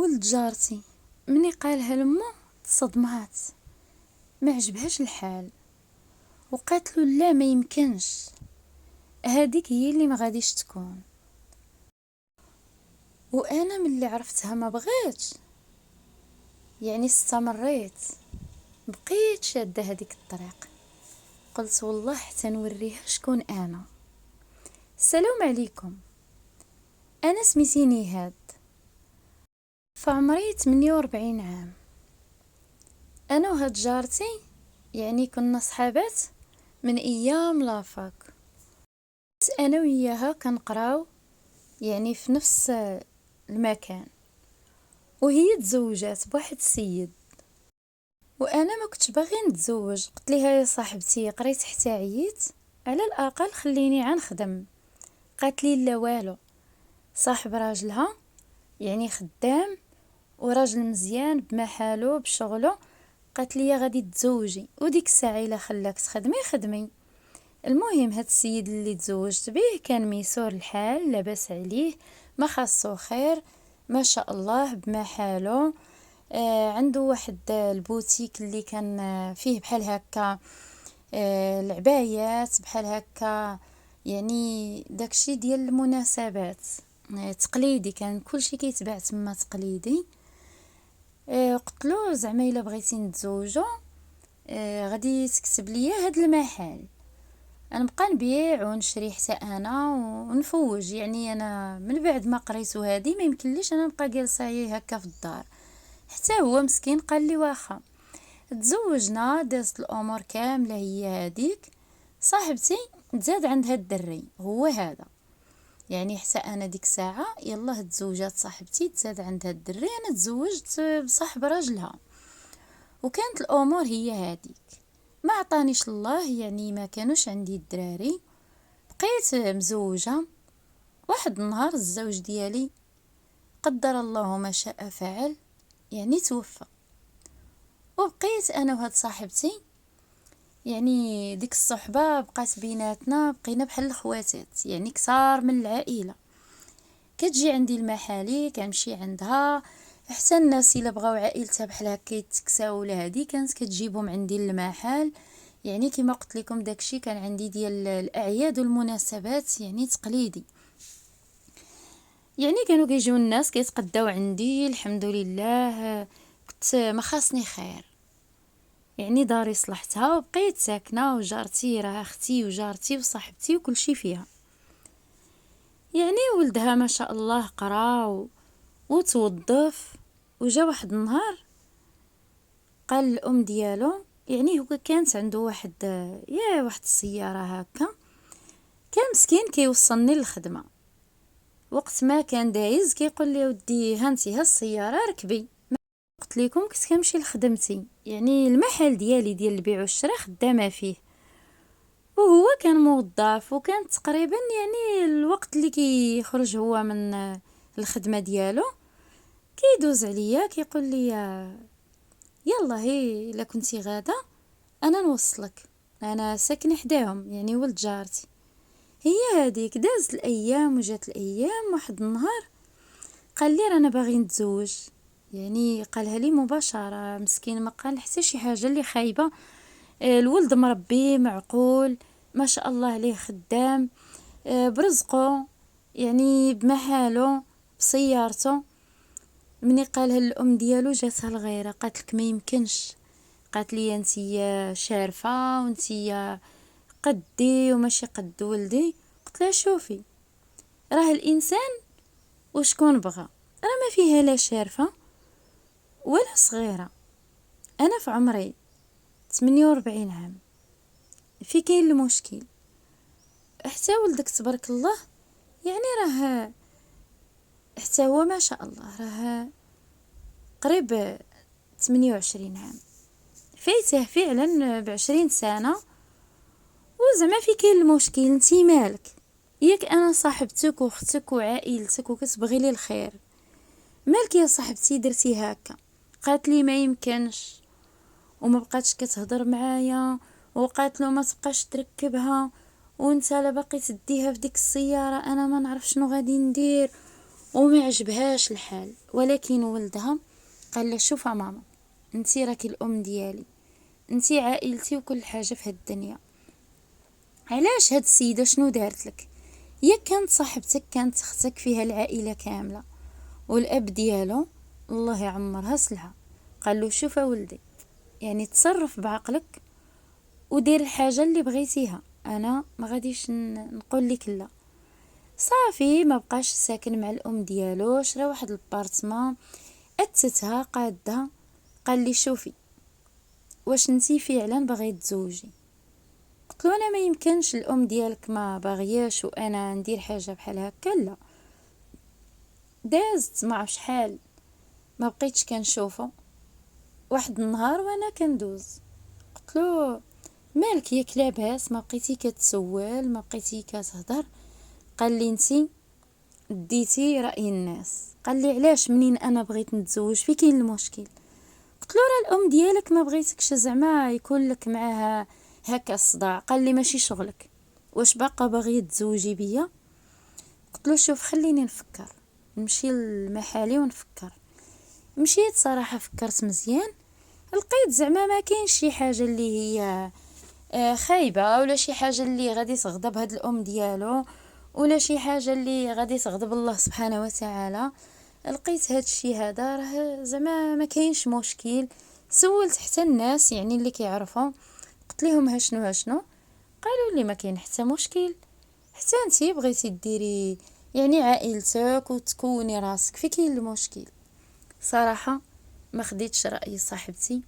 ولد جارتي مني قالها لمو تصدمات، ما عجبهاش الحال وقالت له لا ما يمكنش، هذيك هي اللي ما غاديش تكون. وانا من اللي عرفتها ما بغيتش، يعني استمريت، بقيت شاده هذيك الطريق. قلت والله حتى نوريها شكون انا. السلام عليكم، انا سميتي نهاد، فعمري 48 عام. انا وهاد جارتي يعني كنا صحابات من ايام لافاك. انا وياها كنقراو يعني في نفس المكان، وهي تزوجات بواحد السيد وانا ما كنتش باغي نتزوج. قلت لها يا صاحبتي قريت حتى عييت، على الاقل خليني غنخدم. قالت لي لا والو، صاحب راجلها يعني خدام وراجل مزيان بمحالو بشغله. قالت لي غادي تزوجي وديك الساعه الا خلاك تخدمي خدمي. المهم هاد السيد اللي تزوجت به كان ميسور الحال، لاباس عليه، ما خاصو خير، ما شاء الله بمحالو. عنده واحد البوتيك اللي كان فيه بحال هكا العبايات بحال هكا، يعني داكشي ديال المناسبات تقليدي، كان كلشي كيتباع تما تقليدي. قلت له زعما الا بغيتي نتزوجوا غادي تكتب ليا هاد المحل، انا نبقى نبيع ونشري حتى انا ونفوج. يعني انا من بعد ما قريت هادي ما يمكنليش انا نبقى جالسه هكا في الدار. حتى هو مسكين قال لي واخا. تزوجنا، دازت الامور كامله هي هذيك. صاحبتي تزاد عندها الدري هو هذا، يعني حتى انا ديك الساعه يلا تزوجات صاحبتي تزاد عندها الدري، انا تزوجت بصاحب راجلها، وكانت الامور هي هذيك. ما عطانيش الله، يعني ما كانوش عندي الدراري، بقيت مزوجه. واحد النهار الزوج ديالي قدر الله ما شاء فعل، يعني توفى. وبقيت انا وهاد صاحبتي، يعني ديك الصحبه بقات بيناتنا، بقينا بحال الخواتات، يعني كثار من العائله. كتجي عندي المحالي كنمشي عندها، حتى الناس الا بغاو عائلتها بحال هكا يتكساو ولا هادي كانت كتجيبهم عندي المحل. يعني كما قلت لكم داكشي كان عندي ديال الاعياد والمناسبات يعني تقليدي. يعني كانوا كيجيو الناس كيتقداو عندي، الحمد لله كنت ما خاصني خير، يعني داري صلحتها وبقيت ساكنه، وجارتي راه اختي وجارتي وصاحبتي وكل شيء فيها. يعني ولدها ما شاء الله قرا وتوظف، وجا واحد النهار قال الام ديالو، يعني هو كانت عنده واحد السياره هكا، كان مسكين كيوصلني للخدمه. وقت ما كان دايز كيقول لي ودي هانتي ها السياره ركبي. قلت لكم كنت كنمشي لخدمتي، يعني المحل ديالي ديال البيع والشراء خدامه فيه، وهو كان موظف، وكان تقريبا يعني الوقت اللي كيخرج هو من الخدمه ديالو كيدوز عليا كيقول لي يلا هي الا كنتي غاده انا نوصلك، انا ساكنه حداهم يعني ولد جارتي. هي هذيك دازت الايام وجات الايام. واحد النهار قال لي رانا باغي نتزوج، يعني قالها لي مباشره، مسكين ما قال حتى شي حاجه اللي خايبه. الولد مربي معقول ما شاء الله عليه، خدام برزقه، يعني بمحالو بسيارته. مني قالها الام ديالو جاتها الغيره، قالت لك ما يمكنش. قالت لي انتيا شارفه وانتيا قدي وماشي قد ولدي. قلت لها شوفي، راه الانسان وشكون بغى، راه ما فيها لا شارفه ولا صغيره. انا في عمري 48 عام، في كاين المشكل حتى ولدك تبارك الله، يعني راه حتى هو ما شاء الله راه قريب 28 عام، فايته فعلا ب20 سنه. وزعما في كاين المشكل، انتي مالك؟ ياك انا صاحبتك واختك وعائلتك وكتبغي لي الخير، مالك يا صاحبتي درتي هكا؟ قالت لي ما يمكنش، وما بقاتش كتهضر معايا، وقالت له ما تبقاش تركبها، وانت لا باقي تديها في ديك السياره انا ما نعرف شنو غادي ندير. وما عجبهاش الحال، ولكن ولدها قال لها شوف ماما، انتي راكي الام ديالي، انتي عائلتي وكل حاجه في هاد الدنيا. علاش هاد السيده شنو دارت لك؟ يا كانت صاحبتك، كانت اختك، فيها العائله كامله. والاب ديالو الله يعمرها سلعه، قال له شوف ولدي، يعني تصرف بعقلك ودير الحاجه اللي بغيتيها، انا ما غاديش نقول لك لا. صافي ما بقاش ساكن مع الام ديالو، شرا واحد البارتمان، اتتها قادها. قال لي شوفي، واش انتي فعلا باغي تزوجي؟ قلت له انا ما يمكنش، الام ديالك ما باغياش وانا ندير حاجه بحال هكا، لا. دازت ما عرف شحال، ما بقيتش كنشوفه. واحد النهار وانا كندوز، قلت له مالك ياك لاباس؟ ما بقيتي كتسول، ما بقيتي كتهضر. قال لي انتي ديتي راي الناس. قال لي علاش منين انا بغيت نتزوج في كاين المشكل؟ قلت له راه الام ديالك ما بغيتكش زعما يكون لك معاها هكا الصداع. قال لي ماشي شغلك، واش باقا باغي تزوجي بيا؟ قلت له شوف خليني نفكر، نمشي لمحالي ونفكر. مشيت صراحه، فكرت مزيان، لقيت زعما ما كاينش شي حاجه اللي هي خايبه، ولا شي حاجه اللي غادي تغضب هاد الام ديالو، ولا شي حاجه اللي غادي تغضب الله سبحانه وتعالى. لقيت هاد الشي هذا راه زعما ما كاينش مشكل. سولت حتى الناس يعني اللي كيعرفوا، قلت لهم ها شنو، قالوا لي ما كاين حتى مشكل، حتى انتي بغيتي ديري يعني عائلتك وتكوني راسك، في كاين المشكل. صراحه ما خديتش راي صاحبتي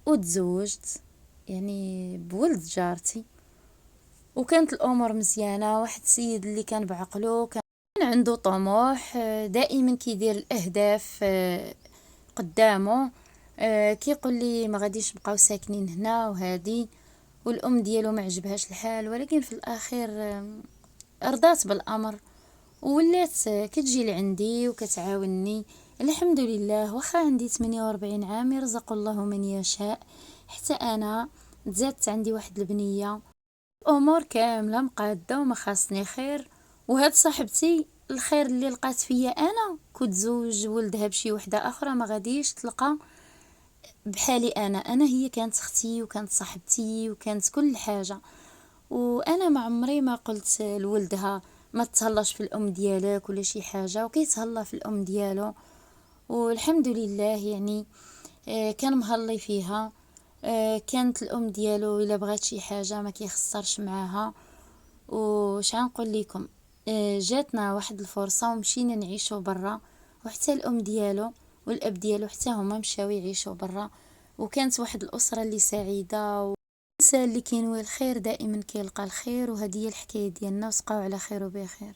وتزوجت يعني بولد جارتي، وكانت الامور مزيانه. واحد السيد اللي كان بعقله، كان عنده طموح، دائما كيدير الاهداف قدامه. كيقول لي ما غاديش نبقاو ساكنين هنا وهادي. والام ديالو ما عجبهاش الحال، ولكن في الاخير رضات بالامر، ولات كتجي لعندي وكتعاونني. الحمد لله، واخا عندي 48 عام يرزق الله من يشاء، حتى انا تزادت عندي واحد البنيه، الامور كامله مقاده وما خاصني خير. وهاد صاحبتي الخير اللي لقات فيا انا كنت زوج ولدها بشي وحده اخرى ما غاديش تلقى بحالي. انا هي كانت اختي وكانت صاحبتي وكانت كل حاجه. وانا ما عمري ما قلت لولدها ما تهلاش في الام ديالك ولا شي حاجه، وكيتهلا في الام ديالو. والحمد لله يعني كان مهلي فيها. كانت الام ديالو الا بغات شي حاجه ما كيخسرش معاها. وش نقول لكم، جاتنا واحد الفرصه ومشينا نعيشوا برا، وحتى الام ديالو والاب ديالو حتى هما مشاو يعيشوا برا. وكانت واحد الاسره اللي سعيده، والانسان اللي كينوي الخير دائما كيلقى الخير. وهذه هي الحكايه ديالنا، وتبقاو على خير وبخير.